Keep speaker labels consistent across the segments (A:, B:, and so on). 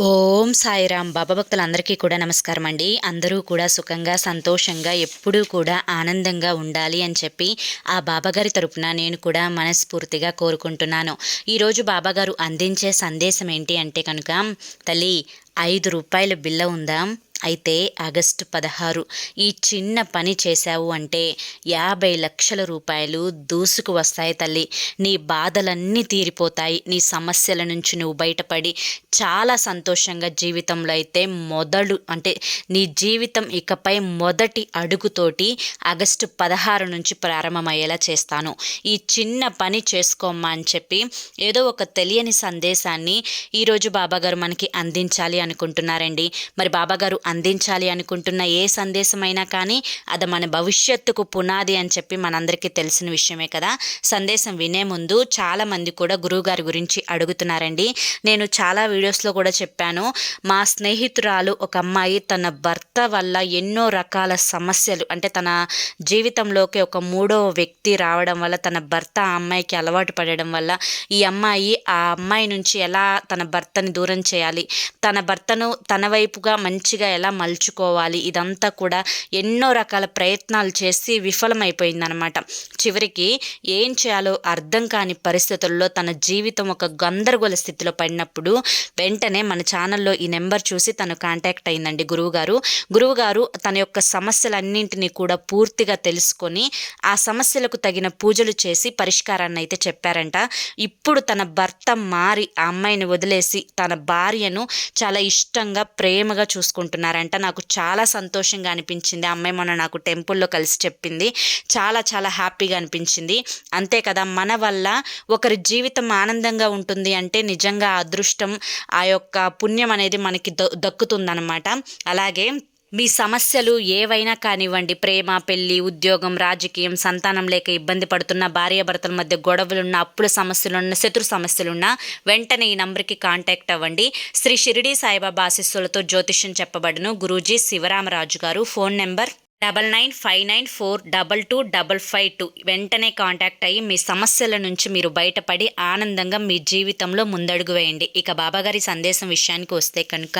A: ఓం సాయిరాం బాబా భక్తులందరికీ కూడా నమస్కారం అండి. అందరూ కూడా సుఖంగా సంతోషంగా ఎప్పుడూ కూడా ఆనందంగా ఉండాలి అని చెప్పి ఆ బాబాగారి తరపున నేను కూడా మనస్ఫూర్తిగా కోరుకుంటున్నాను. ఈరోజు బాబాగారు అందించే సందేశం ఏంటి అంటే కనుక, తల్లి 5 రూపాయల బిల్ల ఉందా, అయితే ఆగస్టు 16 ఈ చిన్న పని చేశావు అంటే 50 లక్షల రూపాయలు దూసుకు వస్తాయి తల్లి. నీ బాధలన్నీ తీరిపోతాయి. నీ సమస్యల నుంచి నువ్వు బయటపడి చాలా సంతోషంగా జీవితంలో అయితే నీ జీవితం ఇకపై మొదటి అడుగుతోటి ఆగస్టు 16 నుంచి ప్రారంభమయ్యేలా చేస్తాను. ఈ చిన్న పని చేసుకోమ్మా అని చెప్పి ఏదో ఒక తెలియని సందేశాన్ని ఈరోజు బాబాగారు మనకి అందించాలి అనుకుంటున్నారండి. మరి బాబాగారు అందించాలి అనుకుంటున్న ఏ సందేశమైనా కానీ అది మన భవిష్యత్తుకు పునాది అని చెప్పి మనందరికీ తెలిసిన విషయమే కదా. సందేశం వినే ముందు చాలామంది కూడా గురువుగారి గురించి అడుగుతున్నారండి. నేను చాలా వీడియోస్లో కూడా చెప్పాను. మా స్నేహితురాలు ఒక అమ్మాయి తన భర్త వల్ల ఎన్నో రకాల సమస్యలు, అంటే తన జీవితంలోకి ఒక మూడో వ్యక్తి రావడం వల్ల, తన భర్త ఆ అమ్మాయికి అలవాటు పడడం వల్ల ఈ అమ్మాయి ఆ అమ్మాయి నుంచి ఎలా తన భర్తని దూరం చేయాలి, తన భర్తను తన వైపుగా మంచిగా ఎలా మలుచుకోవాలి, ఇదంతా కూడా ఎన్నో రకాల ప్రయత్నాలు చేసి విఫలమైపోయిందనమాట. చివరికి ఏం చేయాలో అర్థం కాని పరిస్థితుల్లో తన జీవితం ఒక గందరగోళ స్థితిలో పడినప్పుడు వెంటనే మన ఛానల్లో ఈ నెంబర్ చూసి తను కాంటాక్ట్ అయిందండి గురువుగారు తన యొక్క సమస్యలన్నింటినీ కూడా పూర్తిగా తెలుసుకొని ఆ సమస్యలకు తగిన పూజలు చేసి పరిష్కారాన్ని అయితే చెప్పారంట. ఇప్పుడు తన భర్త మారి ఆ అమ్మాయిని వదిలేసి తన భార్యను చాలా ఇష్టంగా ప్రేమగా చూసుకుంటున్నారంట. నాకు చాలా సంతోషంగా అనిపించింది. ఆ అమ్మాయి మొన్న నాకు టెంపుల్లో కలిసి చెప్పింది. చాలా చాలా హ్యాపీగా అనిపించింది. అంతే కదా, మన వల్ల ఒకరి జీవితం ఆనందంగా ఉంటుంది అంటే నిజంగా అదృష్టం, ఆ యొక్క పుణ్యం అనేది మనకి దక్కుతుందన్నమాట. అలాగే మీ సమస్యలు ఏవైనా కానివ్వండి, ప్రేమ, పెళ్లి, ఉద్యోగం, రాజకీయం, సంతానం లేక ఇబ్బంది పడుతున్న, భార్యాభర్తల మధ్య గొడవలున్న, అప్పుల సమస్యలున్న, శత్రు సమస్యలున్న వెంటనే ఈ నంబర్కి కాంటాక్ట్ అవ్వండి. శ్రీ షిరిడి సాయిబాబా ఆశీస్సులతో జ్యోతిష్యం చెప్పబడును. గురూజీ శివరామరాజు గారు. Phone number 9959422552. వెంటనే కాంటాక్ట్ అయ్యి మీ సమస్యల నుంచి మీరు బయటపడి ఆనందంగా మీ జీవితంలో ముందడుగు వేయండి. ఇక బాబాగారి సందేశం విషయానికి వస్తే కనుక,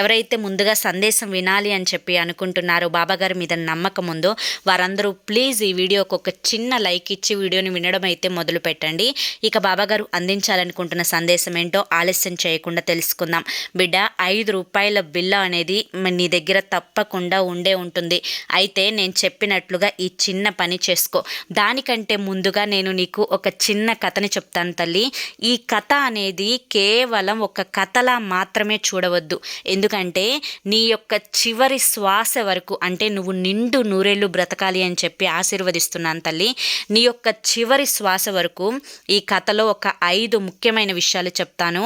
A: ఎవరైతే ముందుగా సందేశం వినాలి అని చెప్పి అనుకుంటున్నారో, బాబాగారి మీద నమ్మకం ఉందో వారందరూ ప్లీజ్ ఈ వీడియోకి ఒక చిన్న లైక్ ఇచ్చి వీడియోని వినడం అయితే మొదలు పెట్టండి. ఇక బాబాగారు అందించాలనుకుంటున్న సందేశం ఏంటో ఆలస్యం చేయకుండా తెలుసుకుందాం. బిడ్డ, 5 రూపాయల బిల్ల అనేది నీ దగ్గర తప్పకుండా ఉండే ఉంటుంది. అయితే నేను చెప్పినట్లుగా ఈ చిన్న పని చేసుకో. దానికంటే ముందుగా నేను నీకు ఒక చిన్న కథని చెప్తాను తల్లి. ఈ కథ అనేది కేవలం ఒక కథలా మాత్రమే చూడవద్దు. ఎందుకంటే నీ యొక్క చివరి శ్వాస వరకు, అంటే నువ్వు నిండు నూరేళ్ళు బ్రతకాలి అని చెప్పి ఆశీర్వదిస్తున్నాను తల్లి. నీ యొక్క చివరి శ్వాస వరకు ఈ కథలో ఒక 5 ముఖ్యమైన విషయాలు చెప్తాను.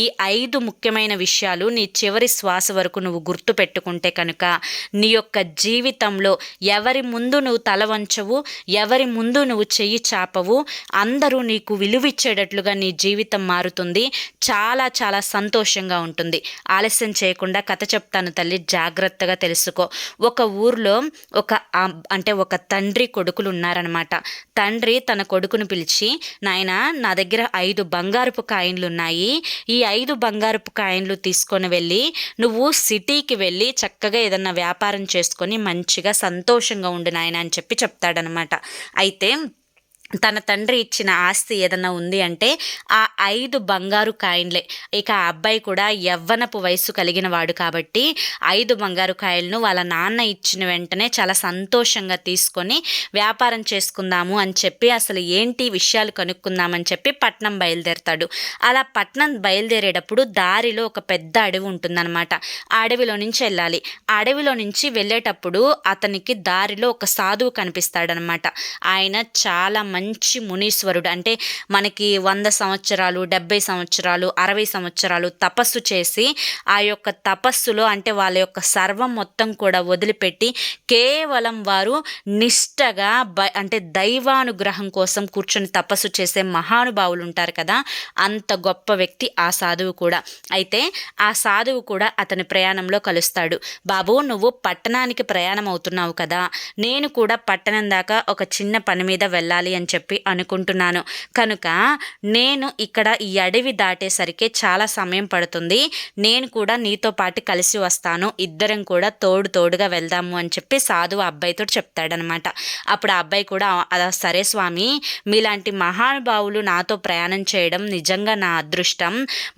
A: ఈ 5 ముఖ్యమైన విషయాలు నీ చివరి శ్వాస వరకు నువ్వు గుర్తు పెట్టుకుంటే కనుక నీ యొక్క జీవితం ఎవరి ముందు నువ్వు తల వంచవు, ఎవరి ముందు నువ్వు చెయ్యి చాపవు. అందరూ నీకు విలువిచ్చేటట్లుగా నీ జీవితం మారుతుంది. చాలా చాలా సంతోషంగా ఉంటుంది. ఆలస్యం చేయకుండా కథ చెప్తాను తల్లి, జాగ్రత్తగా తెలుసుకో. ఒక ఊర్లో ఒక తండ్రి కొడుకులు ఉన్నారనమాట. తండ్రి తన కొడుకును పిలిచి, నాయనా, నా దగ్గర 5 బంగారపు కాయిన్లు ఉన్నాయి. ఈ 5 బంగారపు కాయిన్లు తీసుకొని వెళ్ళి నువ్వు సిటీకి వెళ్ళి చక్కగా ఏదన్నా వ్యాపారం చేసుకొని మంచిగా సంతోషంగా ఉండు నాయన అని చెప్పి చెప్తాడనమాట. అయితే తన తండ్రి ఇచ్చిన ఆస్తి ఏదన్నా ఉంది అంటే ఆ 5 బంగారు కాయిన్లే. ఇక ఆ అబ్బాయి కూడా యవ్వనపు వయసు కలిగిన వాడు కాబట్టి 5 బంగారు కాయిన్లను వాళ్ళ నాన్న ఇచ్చిన వెంటనే చాలా సంతోషంగా తీసుకొని వ్యాపారం చేసుకుందాము అని చెప్పి, అసలు ఏంటి విషయాలు కనుక్కుందామని చెప్పి పట్నం బయలుదేరతాడు. అలా పట్నం బయలుదేరేటప్పుడు దారిలో ఒక పెద్ద అడవి ఉంటుందన్నమాట. ఆ అడవిలో నుంచి వెళ్ళాలి. ఆ అడవిలో నుంచి వెళ్ళేటప్పుడు అతనికి దారిలో ఒక సాధువు కనిపిస్తాడనమాట. ఆయన చాలా మంచి మునీశ్వరుడు. అంటే మనకి 100 సంవత్సరాలు, 70 సంవత్సరాలు, 60 సంవత్సరాలు తపస్సు చేసి ఆ యొక్క తపస్సులో, అంటే వాళ్ళ యొక్క సర్వం మొత్తం కూడా వదిలిపెట్టి కేవలం వారు నిష్టగా అంటే దైవానుగ్రహం కోసం కూర్చొని తపస్సు చేసే మహానుభావులు ఉంటారు కదా, అంత గొప్ప వ్యక్తి ఆ సాధువు కూడా. అయితే ఆ సాధువు కూడా అతని ప్రయాణంలో కలుస్తాడు. బాబు, నువ్వు పట్టణానికి ప్రయాణం అవుతున్నావు కదా, నేను కూడా పట్టణం దాకా ఒక చిన్న పని మీద వెళ్ళాలి అని అని చెప్పి అనుకుంటున్నాను. కనుక నేను ఇక్కడ ఈ అడవి దాటేసరికి చాలా సమయం పడుతుంది. నేను కూడా నీతో పాటు కలిసి వస్తాను, ఇద్దరం కూడా తోడుగా వెళ్దాము అని చెప్పి సాధువు అబ్బాయితో చెప్తాడనమాట. అప్పుడు ఆ అబ్బాయి కూడా సరే స్వామి, మీలాంటి మహానుభావులు నాతో ప్రయాణం చేయడం నిజంగా నా అదృష్టం.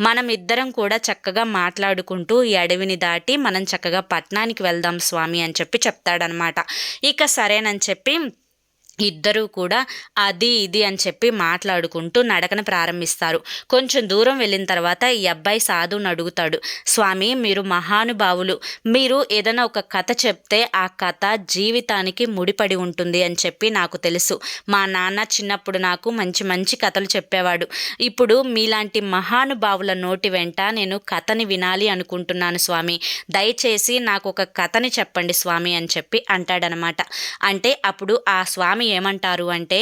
A: మనం ఇద్దరం కూడా చక్కగా మాట్లాడుకుంటూ ఈ అడవిని దాటి మనం చక్కగా పట్టణానికి వెళ్దాం స్వామి అని చెప్పి చెప్తాడనమాట. ఇక సరేనని చెప్పి ఇద్దరూ కూడా అది ఇది అని చెప్పి మాట్లాడుకుంటూ నడకను ప్రారంభిస్తారు. కొంచెం దూరం వెళ్ళిన తర్వాత ఈ అబ్బాయి సాధువుని అడుగుతాడు, స్వామి మీరు మహానుభావులు, మీరు ఏదైనా ఒక కథ చెప్తే ఆ కథ జీవితానికి ముడిపడి ఉంటుంది అని చెప్పి నాకు తెలుసు. మా నాన్న చిన్నప్పుడు నాకు మంచి మంచి కథలు చెప్పేవాడు. ఇప్పుడు మీలాంటి మహానుభావుల నోటి వెంట నేను కథని వినాలి అనుకుంటున్నాను స్వామి, దయచేసి నాకు ఒక కథని చెప్పండి స్వామి అని చెప్పి అంటాడనమాట. అంటే అప్పుడు ఆ స్వామి ఏమంటారు అంటే,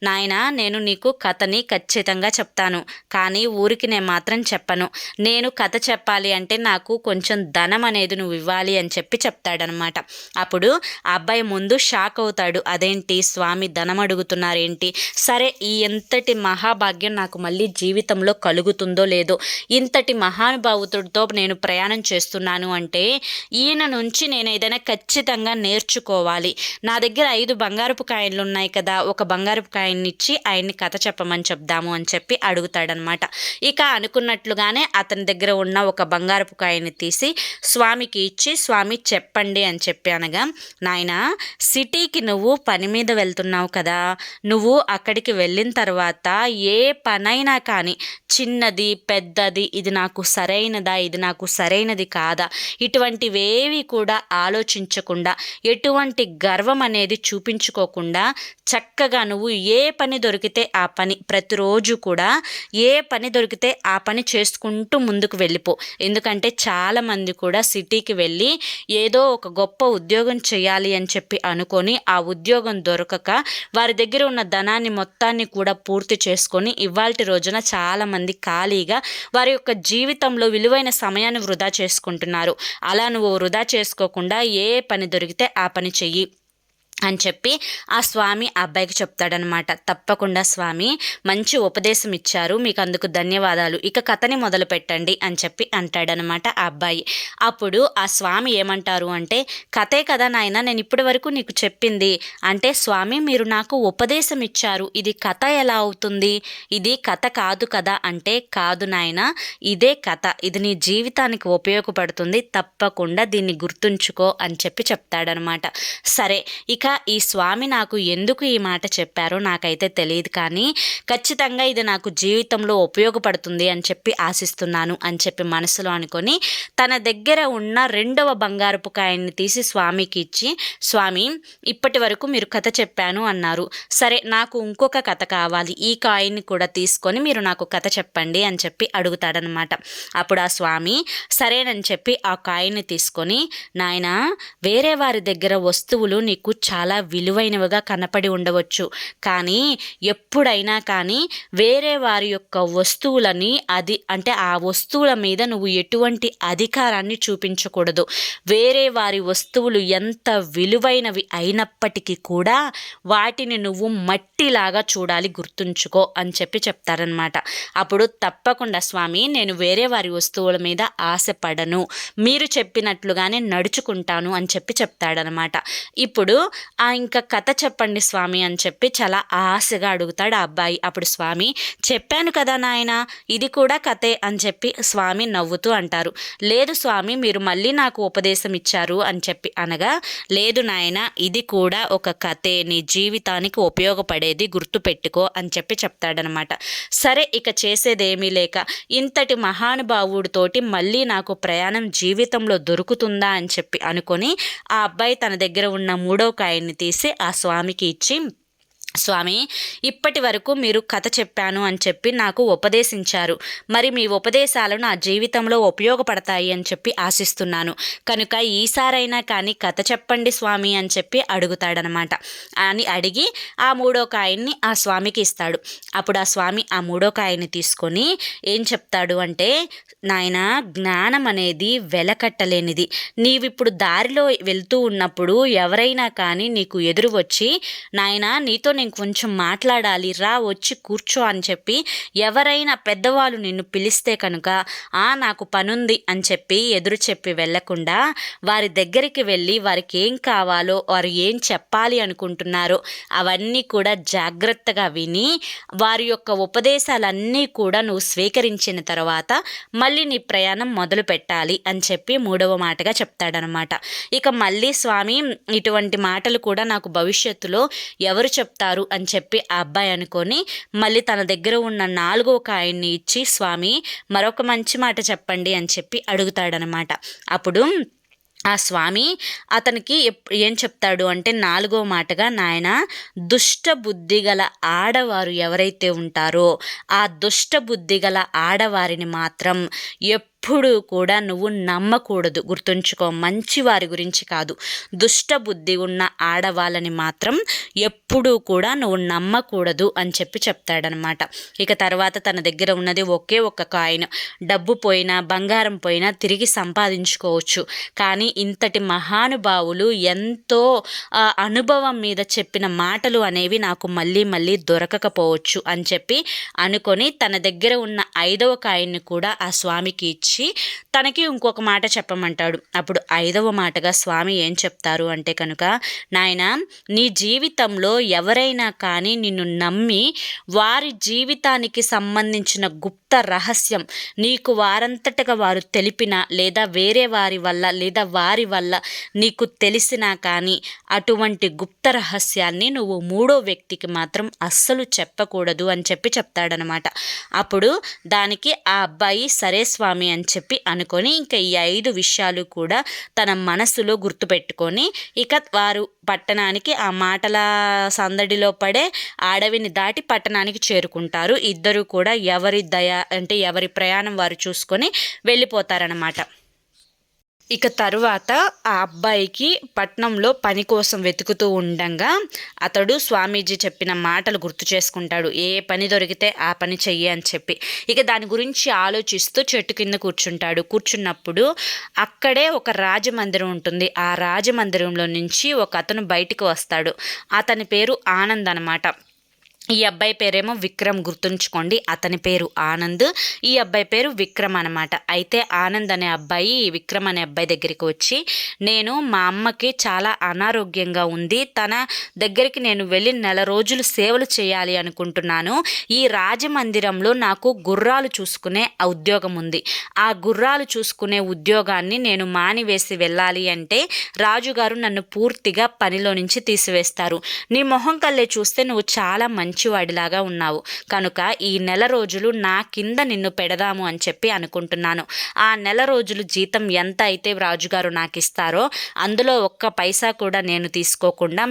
A: నాయనా నేను నీకు కథని ఖచ్చితంగా చెప్తాను, కానీ ఊరికి నేను మాత్రం చెప్పను. నేను కథ చెప్పాలి అంటే నాకు కొంచెం ధనం అనేది నువ్వు ఇవ్వాలి అని చెప్పి చెప్తాడనమాట. అప్పుడు ఆ అబ్బాయి ముందు షాక్ అవుతాడు, అదేంటి స్వామి ధనం అడుగుతున్నారేంటి, సరే ఈ ఎంతటి మహాభాగ్యం నాకు మళ్ళీ జీవితంలో కలుగుతుందో లేదో, ఇంతటి మహానుభావుతుడితో నేను ప్రయాణం చేస్తున్నాను అంటే ఈయన నుంచి నేను ఏదైనా ఖచ్చితంగా నేర్చుకోవాలి. నా దగ్గర 5 బంగారపు కాయలు ఉన్నాయి కదా, ఒక బంగారపు కాయన్ని ఇచ్చి ఆయన్ని కథ చెప్పమని చెప్దాము అని చెప్పి అడుగుతాడనమాట. ఇక అనుకున్నట్లుగానే అతని దగ్గర ఉన్న ఒక బంగారపు కాయని తీసి స్వామికి ఇచ్చి, స్వామి చెప్పండి అని చెప్పి అనగా, నాయనా సిటీకి నువ్వు పని మీద వెళ్తున్నావు కదా, నువ్వు అక్కడికి వెళ్ళిన తర్వాత ఏ పనైనా కానీ చిన్నది పెద్దది, ఇది నాకు సరైనదా ఇది నాకు సరైనది కాదా, ఇటువంటివేవి కూడా ఆలోచించకుండా, ఎటువంటి గర్వం అనేది చూపించుకోకుండా చక్కగా నువ్వు ఏ పని దొరికితే ఆ పని, ప్రతిరోజు కూడా ఏ పని దొరికితే ఆ పని చేసుకుంటూ ముందుకు వెళ్ళిపో. ఎందుకంటే చాలామంది కూడా సిటీకి వెళ్ళి ఏదో ఒక గొప్ప ఉద్యోగం చేయాలి అని చెప్పి అనుకొని ఆ ఉద్యోగం దొరకక వారి దగ్గర ఉన్న ధనాన్ని మొత్తాన్ని కూడా పూర్తి చేసుకొని ఇవాల్టి రోజున చాలామంది ఖాళీగా వారి యొక్క జీవితంలో విలువైన సమయాన్ని వృధా చేసుకుంటున్నారు. అలా నువ్వు వృధా చేసుకోకుండా ఏ పని దొరికితే ఆ పని చెయ్యి అని చెప్పి ఆ స్వామి అబ్బాయికి చెప్తాడనమాట. తప్పకుండా స్వామి, మంచి ఉపదేశం ఇచ్చారు, మీకు అందుకు ధన్యవాదాలు, ఇక కథని మొదలు పెట్టండి అని చెప్పి అంటాడనమాట ఆ అబ్బాయి. అప్పుడు ఆ స్వామి ఏమంటారు అంటే, కథే కదా నాయన నేను ఇప్పటి వరకు నీకు చెప్పింది, అంటే స్వామి మీరు నాకు ఉపదేశం ఇచ్చారు, ఇది కథ ఎలా అవుతుంది, ఇది కథ కాదు కదా అంటే, కాదు నాయన ఇదే కథ, ఇది నీ జీవితానికి ఉపయోగపడుతుంది, తప్పకుండా దీన్ని గుర్తుంచుకో అని చెప్పి చెప్తాడనమాట. సరే, ఇక ఈ స్వామి నాకు ఎందుకు ఈ మాట చెప్పారో నాకైతే తెలియదు, కానీ ఖచ్చితంగా ఇది నాకు జీవితంలో ఉపయోగపడుతుంది అని చెప్పి ఆశిస్తున్నాను అని చెప్పి మనసులో అనుకొని తన దగ్గర ఉన్న 2వ బంగారపు కాయన్ని తీసి స్వామికి ఇచ్చి, స్వామి ఇప్పటి వరకు మీరు కథ చెప్పాను అన్నారు, సరే నాకు ఇంకొక కథ కావాలి, ఈ కాయిన్ని కూడా తీసుకొని మీరు నాకు కథ చెప్పండి అని చెప్పి అడుగుతాడనమాట. అప్పుడు ఆ స్వామి సరేనని చెప్పి ఆ కాయిన్ని తీసుకొని, నాయనా వేరే వారి దగ్గర వస్తువులు నీకు చాలా విలువైనవిగా కనపడి ఉండవచ్చు, కానీ ఎప్పుడైనా కానీ వేరే వారి యొక్క వస్తువులని అంటే ఆ వస్తువుల మీద నువ్వు ఎటువంటి అధికారాన్ని చూపించకూడదు. వేరే వారి వస్తువులు ఎంత విలువైనవి అయినప్పటికీ కూడా వాటిని నువ్వు మట్టిలాగా చూడాలి, గుర్తుంచుకో అని చెప్పి చెప్తారనమాట. అప్పుడు తప్పకుండా స్వామి నేను వేరే వారి వస్తువుల మీద ఆశపడను, మీరు చెప్పినట్లుగానే నడుచుకుంటాను అని చెప్పి చెప్తాడనమాట. ఇప్పుడు ఇంకా కథ చెప్పండి స్వామి అని చెప్పి చాలా ఆశగా అడుగుతాడు ఆ అబ్బాయి. అప్పుడు స్వామి చెప్పాను కదా నాయన ఇది కూడా కథే అని చెప్పి స్వామి నవ్వుతూ అంటారు. లేదు స్వామి మీరు మళ్ళీ నాకు ఉపదేశం ఇచ్చారు అని చెప్పి అనగా, లేదు నాయన ఇది కూడా ఒక కథే, నీ జీవితానికి ఉపయోగపడేది, గుర్తుపెట్టుకో అని చెప్పి చెప్తాడనమాట. సరే ఇక చేసేదేమీ లేక ఇంతటి మహానుభావుడితోటి మళ్ళీ నాకు ప్రయాణం జీవితంలో దొరుకుతుందా అని చెప్పి అనుకొని ఆ అబ్బాయి తన దగ్గర ఉన్న 3వ కాయన్ని తీసి ఆ స్వామికి ఇచ్చి, స్వామి ఇప్పటి వరకు మీరు కథ చెప్పాను అని చెప్పి నాకు ఉపదేశించారు, మరి మీ ఉపదేశాలు నా జీవితంలో ఉపయోగపడతాయి అని చెప్పి ఆశిస్తున్నాను, కనుక ఈసారైనా కానీ కథ చెప్పండి స్వామి అని చెప్పి అడుగుతాడనమాట. అని అడిగి ఆ 3వ కాయన్ని ఆ స్వామికి ఇస్తాడు. అప్పుడు ఆ స్వామి ఆ 3వ కాయన్ని తీసుకొని ఏం చెప్తాడు అంటే, నాయనా జ్ఞానం అనేది వెలకట్టలేనిది, నీవిప్పుడు దారిలో వెళ్తూ ఉన్నప్పుడు ఎవరైనా కానీ నీకు ఎదురు వచ్చి, నాయనా నీతో నేను కొంచెం మాట్లాడాలి, రా వచ్చి కూర్చో అని చెప్పి ఎవరైనా పెద్దవాళ్ళు నిన్ను పిలిస్తే కనుక నాకు పనుంది అని చెప్పి ఎదురు చెప్పి వెళ్ళకుండా వారి దగ్గరికి వెళ్ళి వారికి ఏం కావాలో, వారు ఏం చెప్పాలి అనుకుంటున్నారో అవన్నీ కూడా జాగ్రత్తగా విని వారి యొక్క ఉపదేశాలన్నీ కూడా నువ్వు స్వీకరించిన తర్వాత మళ్ళీ నీ ప్రయాణం మొదలు పెట్టాలి అని చెప్పి 3వ మాటగా చెప్తాడనమాట. ఇక మళ్ళీ స్వామి ఇటువంటి మాటలు కూడా నాకు భవిష్యత్తులో ఎవరు చెప్తారు అని చెప్పి ఆ అబ్బాయి అనుకొని మళ్ళీ తన దగ్గర ఉన్న 4వ కాయిన్ని ఇచ్చి, స్వామి మరొక మంచి మాట చెప్పండి అని చెప్పి అడుగుతాడనమాట. అప్పుడు ఆ స్వామి అతనికి ఏం చెప్తాడు అంటే 4వ మాటగా, నాయన దుష్ట బుద్ధి గల ఆడవారు ఎవరైతే ఉంటారో ఆ దుష్ట బుద్ధి గల ఆడవారిని మాత్రం ఎప్పుడు కూడా నువ్వు నమ్మకూడదు. గుర్తుంచుకో, మంచి వారి గురించి కాదు, దుష్ట బుద్ధి ఉన్న ఆడవాళ్ళని మాత్రం ఎప్పుడూ కూడా నువ్వు నమ్మకూడదు అని చెప్పి చెప్తాడనమాట. ఇక తర్వాత తన దగ్గర ఉన్నది ఒకే ఒక్క కాయిన్. డబ్బు పోయినా బంగారం పోయినా తిరిగి సంపాదించుకోవచ్చు, కానీ ఇంతటి మహానుభావులు ఎంతో అనుభవం మీద చెప్పిన మాటలు అనేవి నాకు మళ్ళీ మళ్ళీ దొరకకపోవచ్చు అని చెప్పి అనుకొని తన దగ్గర ఉన్న 5వ కాయిన్ని కూడా ఆ స్వామికి ఇచ్చి తనకి ఇంకొక మాట చెప్పమంటాడు. అప్పుడు 5వ మాటగా స్వామి ఏం చెప్తారు అంటే కనుక, నాయన నీ జీవితంలో ఎవరైనా కానీ నిన్ను నమ్మి వారి జీవితానికి సంబంధించిన గుప్త రహస్యం నీకు వారంతటగా వారు తెలిపినా లేదా వేరే వారి వల్ల లేదా వారి వల్ల నీకు తెలిసినా కానీ అటువంటి గుప్త రహస్యాన్ని నువ్వు 3వ వ్యక్తికి మాత్రం అస్సలు చెప్పకూడదు అని చెప్పి చెప్తాడనమాట. అప్పుడు దానికి ఆ అబ్బాయి సరే స్వామి అని చెప్పి అనుకొని ఇంకా ఈ 5 విషయాలు కూడా తన మనసులో గుర్తుపెట్టుకొని ఇక వారు పట్టణానికి ఆ మాటల సందడిలో పడే అడవిని దాటి పట్టణానికి చేరుకుంటారు. ఇద్దరు కూడా ఎవరి ఎవరి ప్రయాణం వారు చూసుకొని వెళ్ళిపోతారనమాట. ఇక తరువాత ఆ అబ్బాయికి పట్నంలో పని కోసం వెతుకుతూ ఉండంగా అతడు స్వామీజీ చెప్పిన మాటలు గుర్తు చేసుకుంటాడు. ఏ పని దొరికితే ఆ పని చెయ్యి అని చెప్పి ఇక దాని గురించి ఆలోచిస్తూ చెట్టు కింద కూర్చున్నప్పుడు అక్కడే ఒక రాజమందిరం ఉంటుంది. ఆ రాజమందిరంలో నుంచి ఒక అతను బయటికి వస్తాడు. అతని పేరు ఆనంద్ అనమాట. ఈ అబ్బాయి పేరేమో విక్రమ్, గుర్తుంచుకోండి, అతని పేరు ఆనంద్, ఈ అబ్బాయి పేరు విక్రమ్ అనమాట. అయితే ఆనంద్ అనే అబ్బాయి విక్రమ్ అనే అబ్బాయి దగ్గరికి వచ్చి, నేను మా అమ్మకి చాలా అనారోగ్యంగా ఉంది, తన దగ్గరికి నేను వెళ్ళి 1 రోజులు సేవలు చేయాలి అనుకుంటున్నాను. ఈ రాజమందిరంలో నాకు గుర్రాలు చూసుకునే ఉద్యోగం ఉంది. ఆ గుర్రాలు చూసుకునే ఉద్యోగాన్ని నేను మానివేసి వెళ్ళాలి అంటే రాజుగారు నన్ను పూర్తిగా పనిలో నుంచి తీసివేస్తారు. నీ మొహం కళ్ళే చూస్తే నువ్వు చాలా మంచివాడిలాగా ఉన్నావు కనుక ఈ 1 రోజులు నా కింద నిన్ను పెడదాము అని చెప్పి అనుకుంటున్నాను. ఆ 1 రోజులు జీతం ఎంత అయితే రాజుగారు నాకు ఇస్తారో అందులో ఒక్క పైసా కూడా నేను తీసుకోకుండా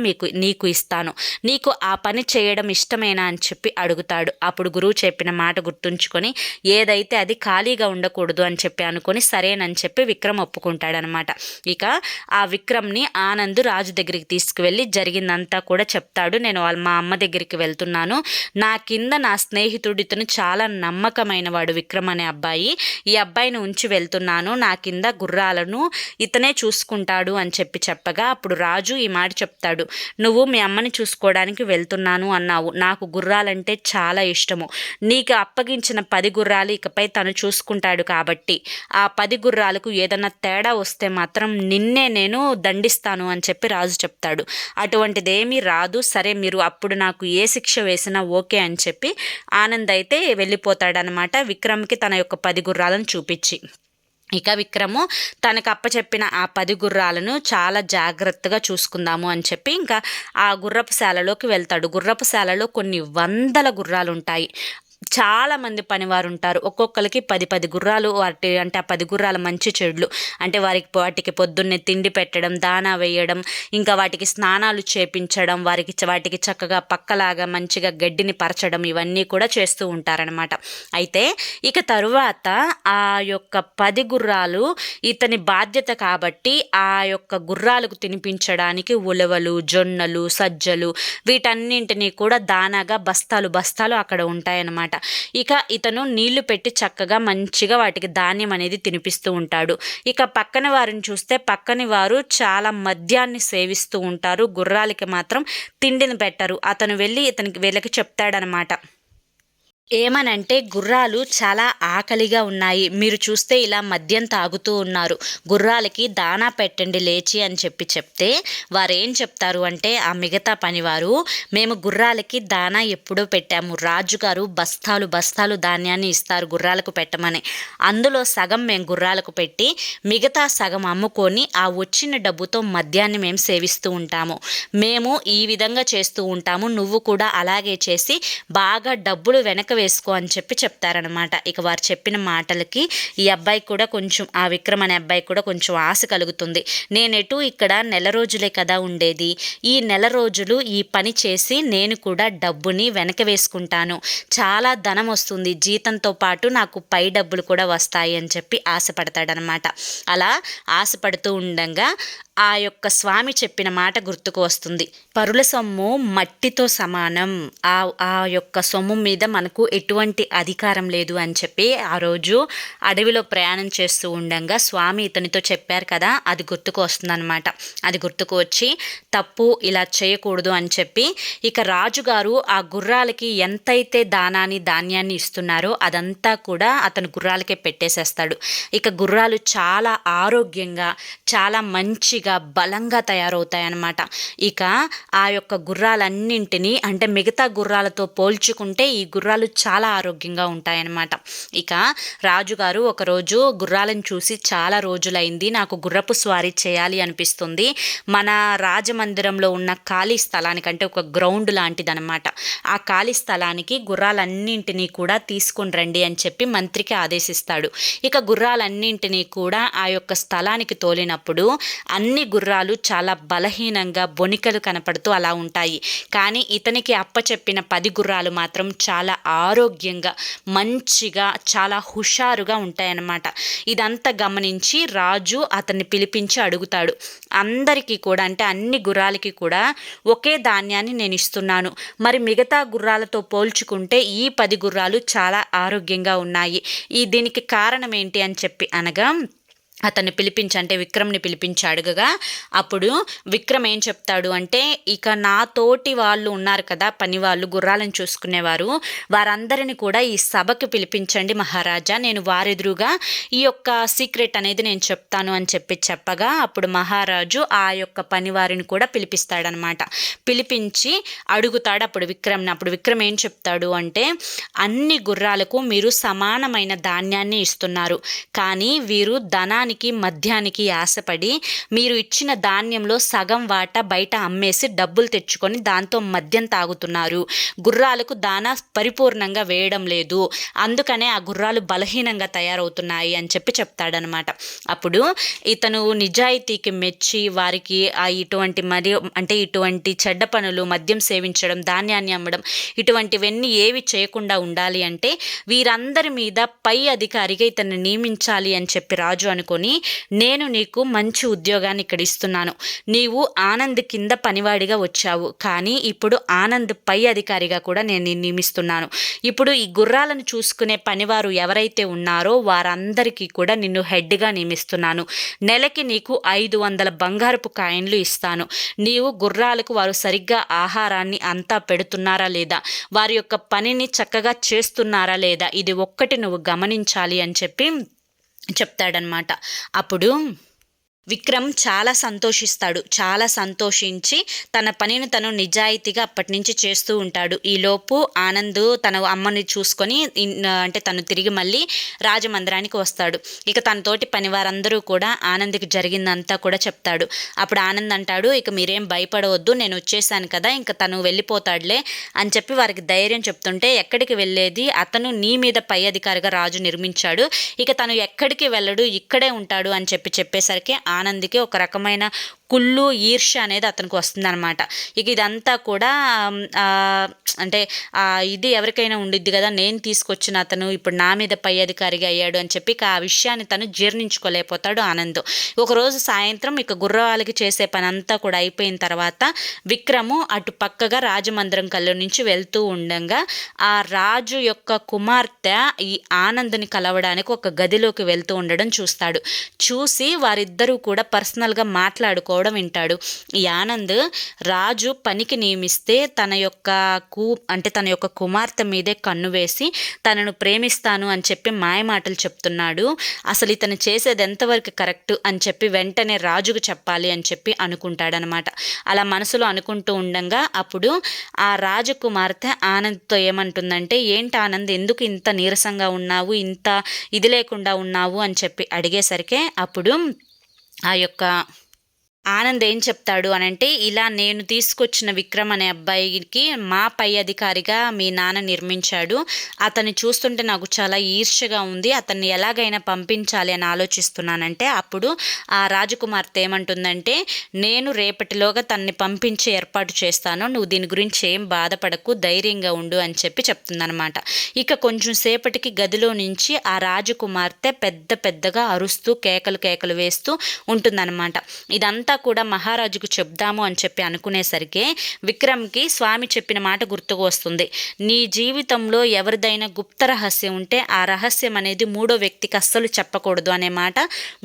A: నీకు ఇస్తాను. నీకు ఆ పని చేయడం ఇష్టమేనా అని చెప్పి అడుగుతాడు. అప్పుడు గురువు చెప్పిన మాట గుర్తుంచుకొని ఏదైతే అది ఖాళీగా ఉండకూడదు అని చెప్పి అనుకొని సరేనని చెప్పి విక్రమ్ ఒప్పుకుంటాడనమాట. ఇక ఆ విక్రమ్ని ఆనంద్ రాజు దగ్గరికి తీసుకువెళ్ళి జరిగిందంతా కూడా చెప్తాడు. నేను మా అమ్మ దగ్గరికి వెళ్తున్నాను, నా కింద నా స్నేహితుడు ఇతను చాలా నమ్మకమైన వాడు విక్రమ్ అనే అబ్బాయి, ఈ అబ్బాయిని ఉంచి వెళ్తున్నాను, నా కింద గుర్రాలను ఇతనే చూసుకుంటాడు అని చెప్పి చెప్పగా అప్పుడు రాజు ఈ మాట చెప్తాడు. నువ్వు మీ అమ్మని చూసుకోవడానికి వెళ్తున్నాను అన్నావు, నాకు గుర్రాలంటే చాలా ఇష్టము, నీకు అప్పగించిన 10 గుర్రాలు ఇకపై తను చూసుకుంటాడు కాబట్టి ఆ 10 గుర్రాలకు ఏదన్నా తేడా వస్తే మాత్రం నిన్నే నేను దండిస్తాను అని చెప్పి రాజు చెప్తాడు. అటువంటిదేమీ రాదు, సరే మీరు అప్పుడు నాకు ఏ శిక్ష వేసినా ఓకే అని చెప్పి ఆనంద్ అయితే వెళ్ళిపోతాడనమాట, విక్రమ్కి తన యొక్క 10 గుర్రాలను చూపించి. ఇక విక్రము తనకు అప్పచెప్పిన ఆ 10 గుర్రాలను చాలా జాగ్రత్తగా చూసుకుందాము అని చెప్పి ఇంకా ఆ గుర్రపు శాలలోకి వెళ్తాడు. గుర్రపు శాలలో కొన్ని 100 గుర్రాలు ఉంటాయి. చాలామంది పనివారు ఉంటారు. ఒక్కొక్కరికి 10 గుర్రాలు, వాటి అంటే ఆ 10 గుర్రాల మంచి చెడులు అంటే వాటికి పొద్దున్నే తిండి పెట్టడం, దానా వేయడం, ఇంకా వాటికి స్నానాలు చేపించడం, వాటికి చక్కగా పక్కలాగా మంచిగా గడ్డిని పరచడం, ఇవన్నీ కూడా చేస్తూ ఉంటారనమాట. అయితే ఇక తరువాత ఆ యొక్క 10 గుర్రాలు ఇతని బాధ్యత కాబట్టి ఆ యొక్క గుర్రాలకు తినిపించడానికి ఉలవలు, జొన్నలు, సజ్జలు వీటన్నింటినీ కూడా దానాగా బస్తాలు అక్కడ ఉంటాయన్నమాట. ఉంటాడనమాట. ఇక ఇతను నీళ్లు పెట్టి చక్కగా మంచిగా వాటికి ధాన్యం అనేది తినిపిస్తూ ఉంటాడు. ఇక పక్కన వారిని చూస్తే పక్కని వారు చాలా మద్యాన్ని సేవిస్తూ ఉంటారు, గుర్రాలకి మాత్రం తిండిని పెట్టరు. అతను వెళ్ళి వీళ్ళకి చెప్తాడనమాట. ఏమనంటే, గుర్రాలు చాలా ఆకలిగా ఉన్నాయి, మీరు చూస్తే ఇలా మద్యం తాగుతూ ఉన్నారు, గుర్రాలకి దానా పెట్టండి లేచి అని చెప్తే వారేం చెప్తారు అంటే, ఆ మిగతా పనివారు, మేము గుర్రాలకి దానా ఎప్పుడో పెట్టాము, రాజుగారు బస్తాలు బస్తాలు ధాన్యాన్ని ఇస్తారు గుర్రాలకు పెట్టమని, అందులో సగం మేము గుర్రాలకు పెట్టి మిగతా సగం అమ్ముకొని ఆ వచ్చిన డబ్బుతో మద్యాన్ని మేము సేవిస్తూ ఉంటాము, మేము ఈ విధంగా చేస్తూ ఉంటాము, నువ్వు కూడా అలాగే చేసి బాగా డబ్బులు వెనక వేసుకో అని చెప్తారనమాట. ఇక వారు చెప్పిన మాటలకి ఈ అబ్బాయి కూడా కొంచెం, ఆ విక్రమ్ అనే అబ్బాయి కూడా కొంచెం ఆశ కలుగుతుంది. నేనెటు ఇక్కడ నెల రోజులే కదా ఉండేది, ఈ నెల రోజులు ఈ పని చేసి నేను కూడా డబ్బుని వెనక వేసుకుంటాను, చాలా ధనం వస్తుంది, జీతంతో పాటు నాకు పై డబ్బులు కూడా వస్తాయి అని చెప్పి ఆశపడతాడనమాట. అలా ఆశపడుతూ ఉండగా ఆ యొక్క స్వామి చెప్పిన మాట గుర్తుకు వస్తుంది. పరుల సొమ్ము మట్టితో సమానం, ఆ యొక్క సొమ్ము మీద మనకు ఎటువంటి అధికారం లేదు అని చెప్పి ఆ రోజు అడవిలో ప్రయాణం చేస్తూ ఉండగా స్వామి ఇతనితో చెప్పారు కదా, అది గుర్తుకు వస్తుందన్నమాట. అది గుర్తుకు వచ్చి తప్పు ఇలా చేయకూడదు అని చెప్పి ఇక రాజుగారు ఆ గుర్రాలకి ఎంతైతే ధాన్యాన్ని ఇస్తున్నారో అదంతా కూడా అతను గుర్రాలకే పెట్టేసేస్తాడు. ఇక గుర్రాలు చాలా ఆరోగ్యంగా చాలా మంచిగా బలంగా తయారవుతాయన్నమాట. ఇక ఆ యొక్క గుర్రాలన్నింటినీ, అంటే మిగతా గుర్రాలతో పోల్చుకుంటే ఈ గుర్రాలు చాలా ఆరోగ్యంగా ఉంటాయన్నమాట. ఇక రాజుగారు ఒకరోజు గుర్రాలను చూసి, చాలా రోజులైంది నాకు గుర్రపు స్వారీ చేయాలి అనిపిస్తుంది, మన రాజమందిరంలో ఉన్న ఖాళీ స్థలానికి, అంటే ఒక గ్రౌండ్ లాంటిదనమాట, ఆ ఖాళీ స్థలానికి గుర్రాలన్నింటినీ కూడా తీసుకుని రండి అని చెప్పి మంత్రికి ఆదేశిస్తాడు. ఇక గుర్రాలన్నింటినీ కూడా ఆ యొక్క స్థలానికి తోలినప్పుడు అన్ని గుర్రాలు చాలా బలహీనంగా బొనికలు కనపడుతూ అలా ఉంటాయి. కానీ ఇతనికి అప్పచెప్పిన 10 గుర్రాలు మాత్రం చాలా ఆరోగ్యంగా మంచిగా చాలా హుషారుగా ఉంటాయన్నమాట. ఇదంతా గమనించి రాజు అతన్ని పిలిపించి అడుగుతాడు, అందరికీ కూడా, అంటే అన్ని గుర్రాలకి కూడా ఒకే ధాన్యాన్ని నేను ఇస్తున్నాను, మరి మిగతా గుర్రాలతో పోల్చుకుంటే ఈ 10 గుర్రాలు చాలా ఆరోగ్యంగా ఉన్నాయి, దీనికి కారణం ఏంటి అని చెప్పి అనగా అతన్ని పిలిపించి, అంటే విక్రమ్ని పిలిపించి అడగగా అప్పుడు విక్రమ్ ఏం చెప్తాడు అంటే, ఇక నా తోటి వాళ్ళు ఉన్నారు కదా పని వాళ్ళు, గుర్రాలను చూసుకునేవారు, వారందరిని కూడా ఈ సభకి పిలిపించండి మహారాజా, నేను వారెదురుగా ఈ యొక్క సీక్రెట్ అనేది నేను చెప్తాను అని చెప్పగా అప్పుడు మహారాజు ఆ యొక్క పని వారిని కూడా పిలిపిస్తాడనమాట. పిలిపించి అడుగుతాడు అప్పుడు విక్రమ్ ఏం చెప్తాడు అంటే, అన్ని గుర్రాలకు మీరు సమానమైన ధాన్యాన్ని ఇస్తున్నారు, కానీ వీరు మద్యానికి ఆశపడి మీరు ఇచ్చిన ధాన్యంలో సగం వాటా బయట అమ్మేసి డబ్బులు తెచ్చుకొని దాంతో మద్యం తాగుతున్నారు, గుర్రాలకు దానా పరిపూర్ణంగా వేయడం లేదు, అందుకనే ఆ గుర్రాలు బలహీనంగా తయారవుతున్నాయి అని చెప్తాడనమాట. అప్పుడు ఇతను నిజాయితీకి మెచ్చి వారికి ఇటువంటి చెడ్డ పనులు, మద్యం సేవించడం, ధాన్యాన్ని అమ్మడం, ఇటువంటివన్నీ ఏవి చేయకుండా ఉండాలి అంటే వీరందరి మీద పై అధికారిగా ఇతన్ని నియమించాలి అని చెప్పి రాజు అనుకొని, నేను నీకు మంచి ఉద్యోగాన్ని ఇక్కడ ఇస్తున్నాను, నీవు ఆనంద్ కింద పనివాడిగా వచ్చావు, కానీ ఇప్పుడు ఆనంద్ పై అధికారిగా కూడా నేను నియమిస్తున్నాను, ఇప్పుడు ఈ గుర్రాలను చూసుకునే పనివారు ఎవరైతే ఉన్నారో వారందరికీ కూడా నిన్ను హెడ్గా నియమిస్తున్నాను, నెలకి నీకు 500 బంగారపు కాయిన్లు ఇస్తాను, నీవు గుర్రాలకు వారు సరిగ్గా ఆహారాన్ని అంతా పెడుతున్నారా లేదా, వారి యొక్క పనిని చక్కగా చేస్తున్నారా లేదా, ఇది ఒక్కటి నువ్వు గమనించాలి అని చెప్తాడనమాట. అప్పుడు విక్రమ్ చాలా సంతోషిస్తాడు. చాలా సంతోషించి తన పనిని తను నిజాయితీగా అప్పటి నుంచి చేస్తూ ఉంటాడు. ఈలోపు ఆనంద్ తన అమ్మని చూసుకొని అంటే తను తిరిగి మళ్ళీ రాజమందిరానికి వస్తాడు. ఇక తనతోటి పని వారందరూ కూడా ఆనంద్కి జరిగిందంతా కూడా చెప్తాడు. అప్పుడు ఆనంద్ అంటాడు, ఇక మీరేం భయపడవద్దు, నేను వచ్చేసాను కదా, ఇంకా తను వెళ్ళిపోతాడులే అని చెప్పి వారికి ధైర్యం చెప్తుంటే, ఎక్కడికి వెళ్ళేది, అతను నీ మీద పై అధికారిగా రాజు నిర్మించాడు, ఇక తను ఎక్కడికి వెళ్ళడు, ఇక్కడే ఉంటాడు అని చెప్పేసరికి ఆనంద్కి ఒక రకమైన కుళ్ళు ఈర్ష్య అనేది అతనికి వస్తుందన్నమాట. ఇక ఇదంతా కూడా అంటే ఇది ఎవరికైనా ఉండిద్ది కదా, నేను తీసుకొచ్చిన అతను ఇప్పుడు నా మీద పై అధికారిగా అయ్యాడు అని చెప్పి ఆ విషయాన్ని తను జీర్ణించుకోలేకపోతాడు ఆనంద్. ఒకరోజు సాయంత్రం ఇక గుర్రవాళ్ళకి చేసే పని అంతా కూడా అయిపోయిన తర్వాత విక్రము అటు పక్కగా రాజమందిరం కళ్ళు నుంచి వెళ్తూ ఉండగా ఆ రాజు యొక్క కుమార్తె ఈ ఆనంద్ని కలవడానికి ఒక గదిలోకి వెళ్తూ ఉండడం చూస్తాడు. చూసి వారిద్దరూ కూడా పర్సనల్గా మాట్లాడుకోవడం వింటాడు. ఈ ఆనంద్ రాజు పనికి నియమిస్తే తన యొక్క కుమార్తె మీదే కన్ను వేసి తనను ప్రేమిస్తాను అని చెప్పి మాయమాటలు చెప్తున్నాడు. అసలు ఇతను చేసేది ఎంతవరకు కరెక్ట్ అని చెప్పి వెంటనే రాజుకు చెప్పాలి అని చెప్పి అనుకుంటాడనమాట. అలా మనసులో అనుకుంటూ ఉండగా అప్పుడు ఆ రాజకుమార్తె ఆనంద్తో ఏమంటుందంటే, ఏంటి ఆనంద్, ఎందుకు ఇంత నీరసంగా ఉన్నావు, ఇంత ఇది లేకుండా ఉన్నావు అని చెప్పి అడిగేసరికి అప్పుడు ఆ యొక్క ఆనంద్ ఏం చెప్తాడు అనంటే, ఇలా నేను తీసుకొచ్చిన విక్రమ్ అనే అబ్బాయికి మా పై అధికారిగా మీ నాన్న నిర్మించాడు. అతన్ని చూస్తుంటే నాకు చాలా ఈర్ష్యగా ఉంది. అతన్ని ఎలాగైనా పంపించాలి అని ఆలోచిస్తున్నానంటే అప్పుడు ఆ రాజకుమార్తె ఏమంటుందంటే, నేను రేపటిలోగా తన్ని పంపించి ఏర్పాటు చేస్తాను, నువ్వు దీని గురించి ఏం బాధపడకు, ధైర్యంగా ఉండు అని చెప్పి చెప్తుందనమాట. ఇక కొంచెం సేపటికి గదిలో నుంచి ఆ రాజకుమార్తె పెద్దగా అరుస్తూ కేకలు వేస్తూ ఉంటుందన్నమాట. ఇదంతా కూడా మహారాజుకు చెప్దాము అని చెప్పి అనుకునేసరికి విక్రమ్కి స్వామి చెప్పిన మాట గుర్తుకు వస్తుంది. నీ జీవితంలో ఎవరిదైనా గుప్త రహస్యం ఉంటే ఆ రహస్యం అనేది మూడో వ్యక్తికి అస్సలు చెప్పకూడదు అనే మాట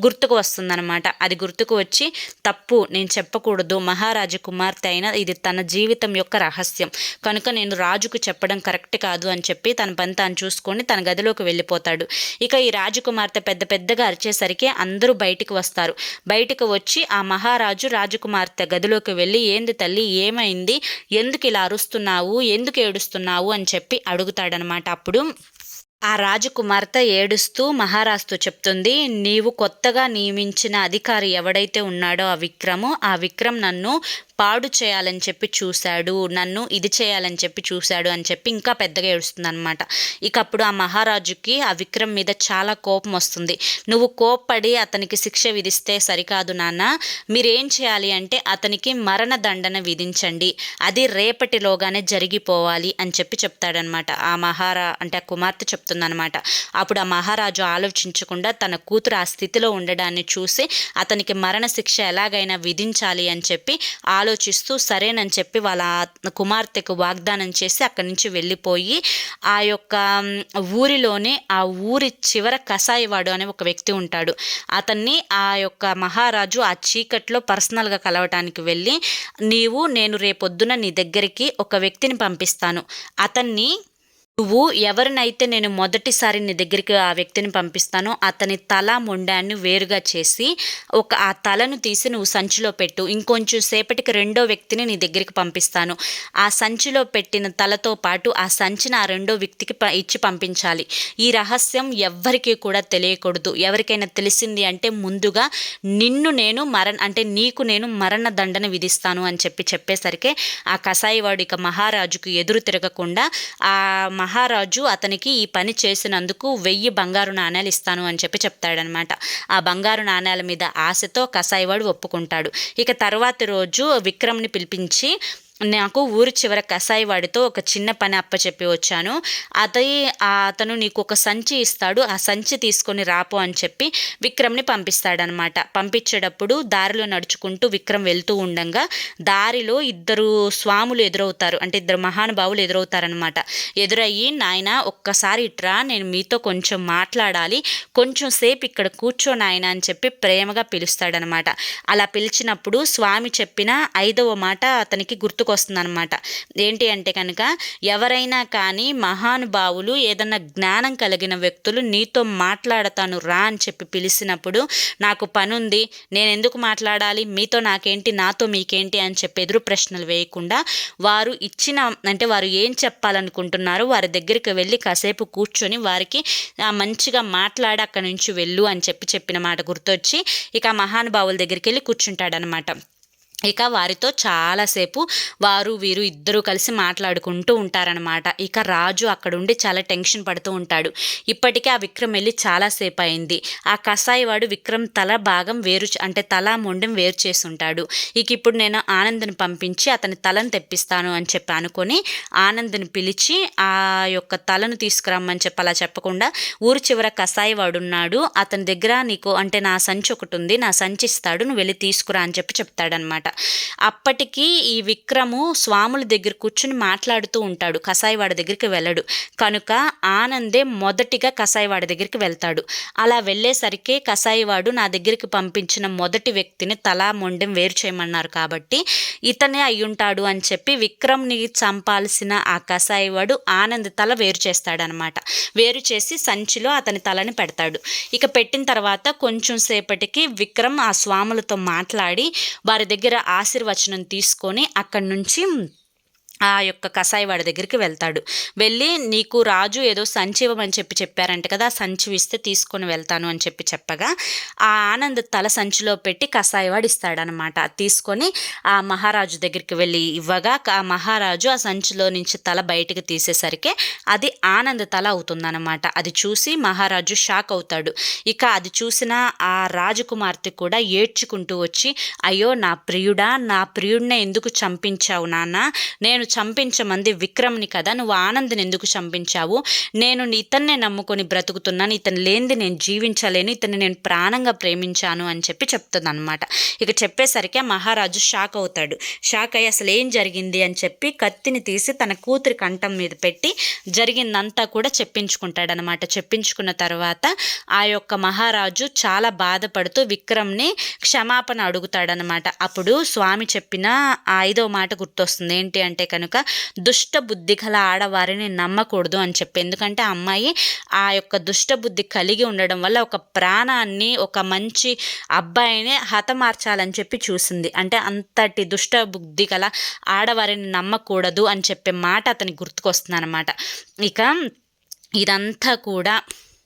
A: గుర్తుకు వస్తుందన్నమాట. అది గుర్తుకు వచ్చి, తప్పు, నేను చెప్పకూడదు, మహారాజు కుమార్తె అయినా ఇది తన జీవితం యొక్క రహస్యం కనుక నేను రాజుకు చెప్పడం కరెక్ట్ కాదు అని చెప్పి తన పని తాను చూసుకొని తన గదిలోకి వెళ్ళిపోతాడు. ఇక ఈ రాజకుమార్తె పెద్దగా అరిచేసరికి అందరూ బయటికి వస్తారు. బయటికి వచ్చి ఆ రాజకుమార్తె గదిలోకి వెళ్ళి, ఏంది తల్లి, ఏమైంది, ఎందుకు ఇలా అరుస్తున్నావు, ఎందుకు ఏడుస్తున్నావు అని చెప్పి అడుగుతాడనమాట. అప్పుడు ఆ రాజకుమార్తె ఏడుస్తూ మహారాజుతో చెప్తుంది, నీవు కొత్తగా నియమించిన అధికారి ఎవడైతే ఉన్నాడో ఆ విక్రమ్ నన్ను పాడు చేయాలని చెప్పి చూశాడు, నన్ను ఇది చేయాలని చెప్పి చూశాడు అని చెప్పి ఇంకా పెద్దగా ఏడుస్తుంది అనమాట. ఇక అప్పుడు ఆ మహారాజుకి ఆ విక్రమ్ మీద చాలా కోపం వస్తుంది. నువ్వు కోప్పడి అతనికి శిక్ష విధిస్తే సరికాదు నాన్న, మీరేం చేయాలి అంటే అతనికి మరణదండన విధించండి, అది రేపటిలోగానే జరిగిపోవాలి అని చెప్పి చెప్తాడనమాట. ఆ కుమార్తె చెప్తుందనమాట. అప్పుడు ఆ మహారాజు ఆలోచించకుండా తన కూతురు ఆ స్థితిలో ఉండడాన్ని చూసి అతనికి మరణశిక్ష ఎలాగైనా విధించాలి అని చెప్పి ఆలోచిస్తూ సరేనని చెప్పి వాళ్ళ కుమార్తెకు వాగ్దానం చేసి అక్కడి నుంచి వెళ్ళిపోయి ఆ యొక్క ఊరిలోనే ఆ ఊరి చివర కసాయివాడు అనే ఒక వ్యక్తి ఉంటాడు. అతన్ని ఆ యొక్క మహారాజు ఆ చీకట్లో పర్సనల్గా కలవటానికి వెళ్ళి, నేను రేపొద్దున నీ దగ్గరికి ఒక వ్యక్తిని పంపిస్తాను, అతన్ని నువ్వు ఎవరినైతే నేను మొదటిసారి నీ దగ్గరికి ఆ వ్యక్తిని పంపిస్తానో అతని తల మొండాన్ని వేరుగా చేసి ఆ తలను తీసి నువ్వు సంచిలో పెట్టు, ఇంకొంచెం సేపటికి రెండో వ్యక్తిని నీ దగ్గరికి పంపిస్తాను, ఆ సంచిలో పెట్టిన తలతో పాటు ఆ సంచిని ఆ రెండో వ్యక్తికి ఇచ్చి పంపించాలి. ఈ రహస్యం ఎవ్వరికీ కూడా తెలియకూడదు. ఎవరికైనా తెలిసింది అంటే ముందుగా నీకు నేను మరణ దండన విధిస్తాను అని చెప్పేసరికి ఆ కసాయివాడు ఇక మహారాజుకు ఎదురు తిరగకుండా ఆ మహారాజు అతనికి ఈ పని చేసినందుకు 1000 బంగారు నాణ్యాలు ఇస్తాను అని చెప్పి చెప్తాడనమాట. ఆ బంగారు నాణ్యాల మీద ఆశతో కసాయివాడు ఒప్పుకుంటాడు. ఇక తర్వాతి రోజు విక్రమ్ని పిలిపించి, నాకు ఊరి చివర కసాయివాడితో ఒక చిన్న పని అప్పచెప్పి వచ్చాను, అతను నీకు ఒక సంచి ఇస్తాడు, ఆ సంచి తీసుకొని రాపో అని చెప్పి విక్రమ్ని పంపిస్తాడనమాట. పంపించేటప్పుడు దారిలో నడుచుకుంటూ విక్రమ్ వెళ్తూ ఉండగా దారిలో 2 స్వాములు ఎదురవుతారు, అంటే 2 మహానుభావులు ఎదురవుతారనమాట. ఎదురయ్యి, నాయన ఒక్కసారి ఇట్రా, నేను మీతో కొంచెం మాట్లాడాలి, కొంచెం సేపు ఇక్కడ కూర్చో నాయన అని చెప్పి ప్రేమగా పిలుస్తాడనమాట. అలా పిలిచినప్పుడు స్వామి చెప్పిన 5వ మాట అతనికి గుర్తుకొస్తుందనమాట. ఏంటి అంటే కనుక, ఎవరైనా కానీ మహానుభావులు ఏదన్నా జ్ఞానం కలిగిన వ్యక్తులు నీతో మాట్లాడతాను రా అని చెప్పి పిలిచినప్పుడు, నాకు పనుంది, నేను ఎందుకు మాట్లాడాలి, మీతో నాకేంటి, నాతో మీకేంటి అని చెప్పి ఎదురు ప్రశ్నలు వేయకుండా వారు ఏం చెప్పాలనుకుంటున్నారో వారి దగ్గరికి వెళ్ళి కాసేపు కూర్చొని వారికి మంచిగా మాట్లాడి అక్కడి నుంచి వెళ్ళు అని చెప్పిన మాట గుర్తొచ్చి ఇక మహానుభావుల దగ్గరికి వెళ్ళి కూర్చుంటాడనమాట. ఇక వారితో చాలాసేపు వీరు ఇద్దరూ కలిసి మాట్లాడుకుంటూ ఉంటారనమాట. ఇక రాజు అక్కడుండి చాలా టెన్షన్ పడుతూ ఉంటాడు. ఇప్పటికే ఆ విక్రమ్ వెళ్ళి చాలాసేపు అయింది. ఆ కసాయివాడు విక్రమ్ తల భాగం అంటే తల మొండెం వేరు చేసి ఉంటాడు. ఇక ఇప్పుడు నేను ఆనంద్ని పంపించి అతని తలను తెప్పిస్తాను అని చెప్పి అనుకొని ఆనంద్ని పిలిచి ఆ యొక్క తలను తీసుకురమ్మని చెప్పి అలా చెప్పకుండా ఊరు చివర కసాయివాడు ఉన్నాడు, అతని దగ్గర నీకు అంటే నా సంచి ఒకటి ఉంది, నా సంచి ఇస్తాడు, నువ్వు వెళ్ళి తీసుకురా అని చెప్పి చెప్తాడనమాట. అప్పటికి ఈ విక్రము స్వాముల దగ్గర కూర్చుని మాట్లాడుతూ ఉంటాడు, కసాయివాడి దగ్గరికి వెళ్ళడు. కనుక ఆనందే మొదటిగా కసాయివాడి దగ్గరికి వెళ్తాడు. అలా వెళ్ళేసరికి కసాయివాడు నా దగ్గరికి పంపించిన మొదటి వ్యక్తిని తలా మొండెం వేరు చేయమన్నారు కాబట్టి ఇతనే అయ్యుంటాడు అని చెప్పి విక్రమ్ని చంపాల్సిన ఆ కసాయివాడు ఆనంద్ తల వేరు చేస్తాడనమాట. వేరు చేసి సంచిలో అతని తలని పెడతాడు. ఇక పెట్టిన తర్వాత కొంచెం సేపటికి విక్రమ్ ఆ స్వాములతో మాట్లాడి వారి దగ్గర ఆశీర్వచనం తీసుకొని అక్కడి నుంచి ఆ యొక్క కసాయివాడి దగ్గరికి వెళ్తాడు. వెళ్ళి నీకు రాజు ఏదో సంచి ఇవ్వమని చెప్పారంట కదా, ఆ సంచి ఇస్తే తీసుకొని వెళ్తాను అని చెప్పగా ఆ ఆనంద్ తల సంచిలో పెట్టి కసాయివాడు ఇస్తాడనమాట. తీసుకొని ఆ మహారాజు దగ్గరికి వెళ్ళి ఇవ్వగా ఆ మహారాజు ఆ సంచిలో నుంచి తల బయటికి తీసేసరికి అది ఆనంద్ తల అవుతుందన్నమాట. అది చూసి మహారాజు షాక్ అవుతాడు. ఇక అది చూసిన ఆ రాజకుమార్తె కూడా ఏడ్చుకుంటూ వచ్చి, అయ్యో నా ప్రియుడినే ఎందుకు చంపించావు నాన్న, నేను చంపించమంది విక్రమ్ని కదా, నువ్వు ఆనంద్ని ఎందుకు చంపించావు, నేను ఇతన్నే నమ్ముకొని బ్రతుకుతున్నాను, ఇతను లేనిది నేను జీవించలేను, ఇతన్ని నేను ప్రాణంగా ప్రేమించాను అని చెప్పి చెప్తుంది అనమాట. ఇక చెప్పేసరికి ఆ మహారాజు షాక్ అవుతాడు. షాక్ అయ్యి అసలు ఏం జరిగింది అని చెప్పి కత్తిని తీసి తన కూతురి కంఠం మీద పెట్టి జరిగిందంతా కూడా చెప్పించుకుంటాడనమాట. చెప్పించుకున్న తర్వాత ఆ యొక్క మహారాజు చాలా బాధపడుతూ విక్రమ్ని క్షమాపణ అడుగుతాడనమాట. అప్పుడు స్వామి చెప్పిన 5వ మాట గుర్తొస్తుంది. ఏంటి అంటే కనుక దుష్ట బుద్ధి గల ఆడవారిని నమ్మకూడదు అని చెప్పి. ఎందుకంటే ఆ అమ్మాయి ఆ యొక్క దుష్ట బుద్ధి కలిగి ఉండడం వల్ల ఒక ప్రాణాన్ని, ఒక మంచి అబ్బాయిని హతమార్చాలని చెప్పి చూసింది. అంటే అంతటి దుష్ట బుద్ధి గల ఆడవారిని నమ్మకూడదు అని చెప్పే మాట అతనికి గుర్తుకొస్తుంది అనమాట. ఇక ఇదంతా కూడా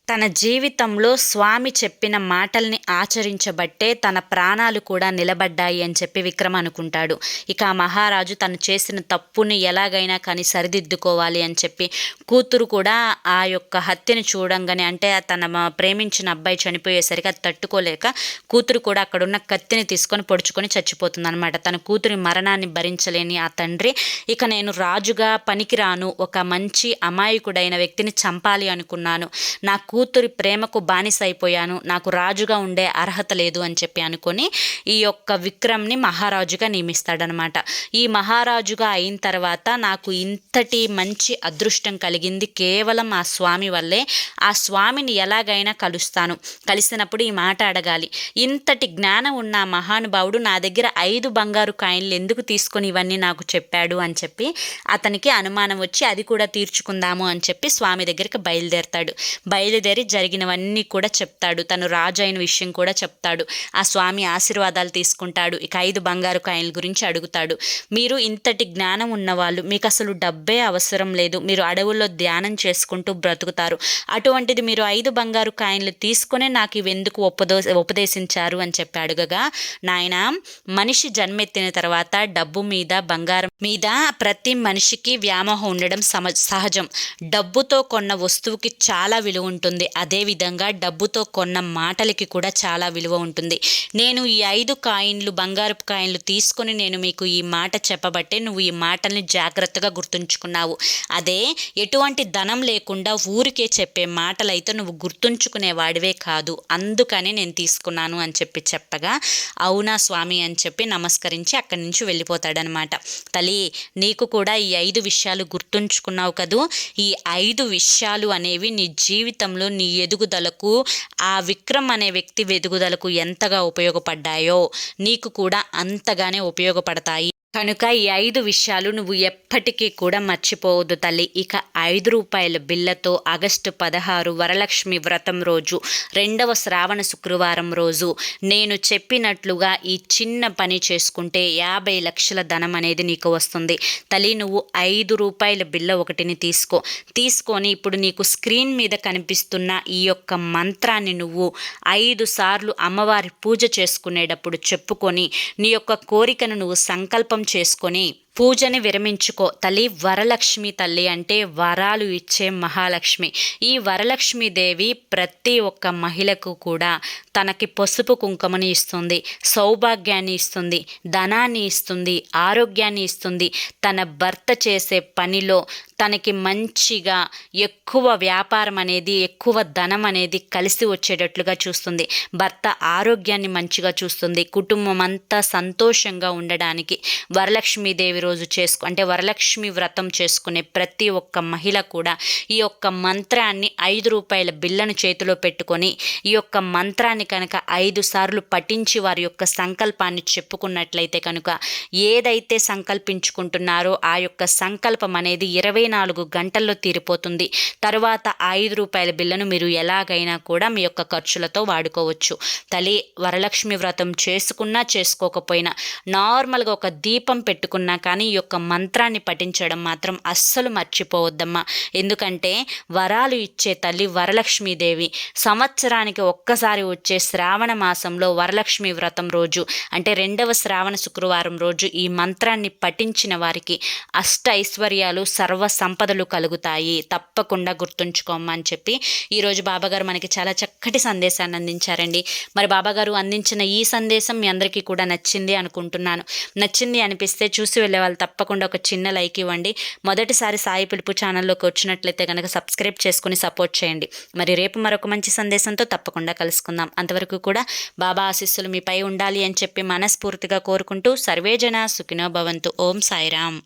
A: తన జీవితంలో స్వామి చెప్పిన మాటల్ని ఆచరించబట్టే తన ప్రాణాలు కూడా నిలబడ్డాయి అని చెప్పి విక్రమ్ అనుకుంటాడు. ఇక ఆ మహారాజు తను చేసిన తప్పుని ఎలాగైనా కానీ సరిదిద్దుకోవాలి అని చెప్పి కూతురు కూడా ఆ యొక్క హత్యను చూడంగానే, అంటే తన ప్రేమించిన అబ్బాయి చనిపోయేసరికి అది తట్టుకోలేక కూతురు కూడా అక్కడున్న కత్తిని తీసుకొని పొడుచుకొని చచ్చిపోతుంది అనమాట. తన కూతురి మరణాన్ని భరించలేని ఆ తండ్రి, ఇక నేను రాజుగా పనికిరాను, ఒక మంచి అమాయకుడైన వ్యక్తిని చంపాలి అనుకున్నాను, నా కూతురి ప్రేమకు బానిసైపోయాను, నాకు రాజుగా ఉండే అర్హత లేదు అని చెప్పి అనుకొని ఈ యొక్క విక్రమ్ని మహారాజుగా నియమిస్తాడనమాట. ఈ మహారాజుగా అయిన తర్వాత నాకు ఇంతటి మంచి అదృష్టం కలిగింది కేవలం ఆ స్వామి వల్లే, ఆ స్వామిని ఎలాగైనా కలిసినప్పుడు ఈ మాట అడగాలి, ఇంతటి జ్ఞానం ఉన్న మహానుభావుడు నా దగ్గర 5 బంగారు కాయిన్లు ఎందుకు తీసుకొని ఇవన్నీ నాకు చెప్పాడు అని చెప్పి అతనికి అనుమానం వచ్చి అది కూడా తీర్చుకుందాము అని చెప్పి స్వామి దగ్గరికి బయలుదేరి జరిగినవన్నీ కూడా చెప్తాడు. తను రాజు అయిన విషయం కూడా చెప్తాడు. ఆ స్వామి ఆశీర్వాదాలు తీసుకుంటాడు. ఇక 5 బంగారు కాయిన్ల గురించి అడుగుతాడు. మీరు ఇంతటి జ్ఞానం ఉన్నవాళ్ళు, మీకు అసలు డబ్బే అవసరం లేదు, మీరు అడవుల్లో ధ్యానం చేసుకుంటూ బ్రతుకుతారు, అటువంటిది మీరు 5 బంగారు కాయిన్లు తీసుకునే నాకు ఇవెందుకు ఉపదేశించారు అని చెప్పి అడగగా, నాయనా, మనిషి జన్మెత్తిన తర్వాత డబ్బు మీద, బంగారం మీద ప్రతి మనిషికి వ్యామోహం ఉండడం సహజం. డబ్బుతో కొన్న వస్తువుకి చాలా విలువ ఉంటుంది, అదేవిధంగా డబ్బుతో కొన్న మాటలకి కూడా చాలా విలువ ఉంటుంది. నేను ఈ 5 కాయిన్లు, బంగారపు కాయిన్లు తీసుకొని నేను మీకు ఈ మాట చెప్పబట్టే నువ్వు ఈ మాటల్ని జాగ్రత్తగా గుర్తుంచుకున్నావు. అదే ఎటువంటి ధనం లేకుండా ఊరికే చెప్పే మాటలైతే నువ్వు గుర్తుంచుకునేవాడివే కాదు, అందుకని నేను తీసుకున్నాను అని చెప్పి చెప్పగా, అవునా స్వామి అని చెప్పి నమస్కరించి అక్కడి నుంచి వెళ్ళిపోతాడనమాట. తల్లి, నీకు కూడా ఈ 5 విషయాలు గుర్తుంచుకున్నావు కదూ, ఈ 5 విషయాలు అనేవి నీ జీవితంలో నీ ఎదుగుదలకు, ఆ విక్రమ్ అనే వ్యక్తి ఎదుగుదలకు ఎంతగా ఉపయోగపడ్డాయో నీకు కూడా అంతగానే ఉపయోగపడతాయి. కనుక ఈ 5 విషయాలు నువ్వు ఎప్పటికీ కూడా మర్చిపోవద్దు తల్లి. ఇక ₹5 బిళ్ళతో ఆగస్టు 16 వరలక్ష్మి వ్రతం రోజు, 2వ శ్రావణ శుక్రవారం రోజు నేను చెప్పినట్లుగా ఈ చిన్న పని చేసుకుంటే 50 లక్షల ధనం అనేది నీకు వస్తుంది తల్లి. నువ్వు ₹5 బిళ్ళ ఒకటిని తీసుకొని ఇప్పుడు నీకు స్క్రీన్ మీద కనిపిస్తున్న ఈ యొక్క మంత్రాన్ని నువ్వు 5 సార్లు అమ్మవారి పూజ చేసుకునేటప్పుడు చెప్పుకొని నీ యొక్క కోరికను నువ్వు సంకల్పం చేసుకొని పూజని విరమించుకో తల్లి. వరలక్ష్మి తల్లి అంటే వరాలు ఇచ్చే మహాలక్ష్మి. ఈ వరలక్ష్మీదేవి ప్రతి ఒక్క మహిళకు కూడా తనకి పసుపు కుంకుమని ఇస్తుంది, సౌభాగ్యాన్ని ఇస్తుంది, ధనాన్ని ఇస్తుంది, ఆరోగ్యాన్ని ఇస్తుంది. తన భర్త చేసే పనిలో తనకి మంచిగా ఎక్కువ వ్యాపారం అనేది, ఎక్కువ ధనం అనేది కలిసి వచ్చేటట్లుగా చూస్తుంది. భర్త ఆరోగ్యాన్ని మంచిగా చూస్తుంది. కుటుంబం అంతా సంతోషంగా ఉండడానికి వరలక్ష్మీదేవి రోజు అంటే వరలక్ష్మి వ్రతం చేసుకునే ప్రతి ఒక్క మహిళ కూడా ఈ యొక్క మంత్రాన్ని ₹5 బిళ్ళను చేతిలో పెట్టుకొని ఈ యొక్క మంత్రాన్ని కనుక 5 సార్లు పఠించి వారి యొక్క సంకల్పాన్ని చెప్పుకున్నట్లయితే కనుక ఏదైతే సంకల్పించుకుంటున్నారో ఆ యొక్క సంకల్పం అనేది 24 గంటల్లో తీరిపోతుంది. తర్వాత ₹5 బిళ్ళను మీరు ఎలాగైనా కూడా మీ యొక్క ఖర్చులతో వాడుకోవచ్చు తల్లి. వరలక్ష్మి వ్రతం చేసుకున్నా చేసుకోకపోయినా నార్మల్గా ఒక దీపం పెట్టుకున్నా కానీ ఈ యొక్క మంత్రాన్ని పఠించడం మాత్రం అస్సలు మర్చిపోవద్దమ్మా. ఎందుకంటే వరాలు ఇచ్చే తల్లి వరలక్ష్మీదేవి. సంవత్సరానికి ఒక్కసారి వచ్చే శ్రావణ మాసంలో వరలక్ష్మి వ్రతం రోజు అంటే 2వ శ్రావణ శుక్రవారం రోజు ఈ మంత్రాన్ని పఠించిన వారికి అష్ట ఐశ్వర్యాలు, సర్వ సంపదలు కలుగుతాయి. తప్పకుండా గుర్తుంచుకోమ్మా అని చెప్పి ఈరోజు బాబాగారు మనకి చాలా చక్కటి సందేశాన్ని అందించారండి. మరి బాబాగారు అందించిన ఈ సందేశం మీ అందరికీ కూడా నచ్చింది అనుకుంటున్నాను. నచ్చింది అనిపిస్తే చూసి వెళ్ళే వాళ్ళు తప్పకుండా ఒక చిన్న లైక్ ఇవ్వండి. మొదటిసారి సాయి పిలుపు ఛానల్లోకి వచ్చినట్లయితే కనుక సబ్స్క్రైబ్ చేసుకుని సపోర్ట్ చేయండి. మరి రేపు మరొక మంచి సందేశంతో తప్పకుండా కలుసుకుందాం. అంతవరకు కూడా బాబా ఆశీస్సులు మీపై ఉండాలి అని చెప్పి మనస్ఫూర్తిగా కోరుకుంటూ సర్వేజన సుఖినో భవంతు. ఓం సాయిరామ్.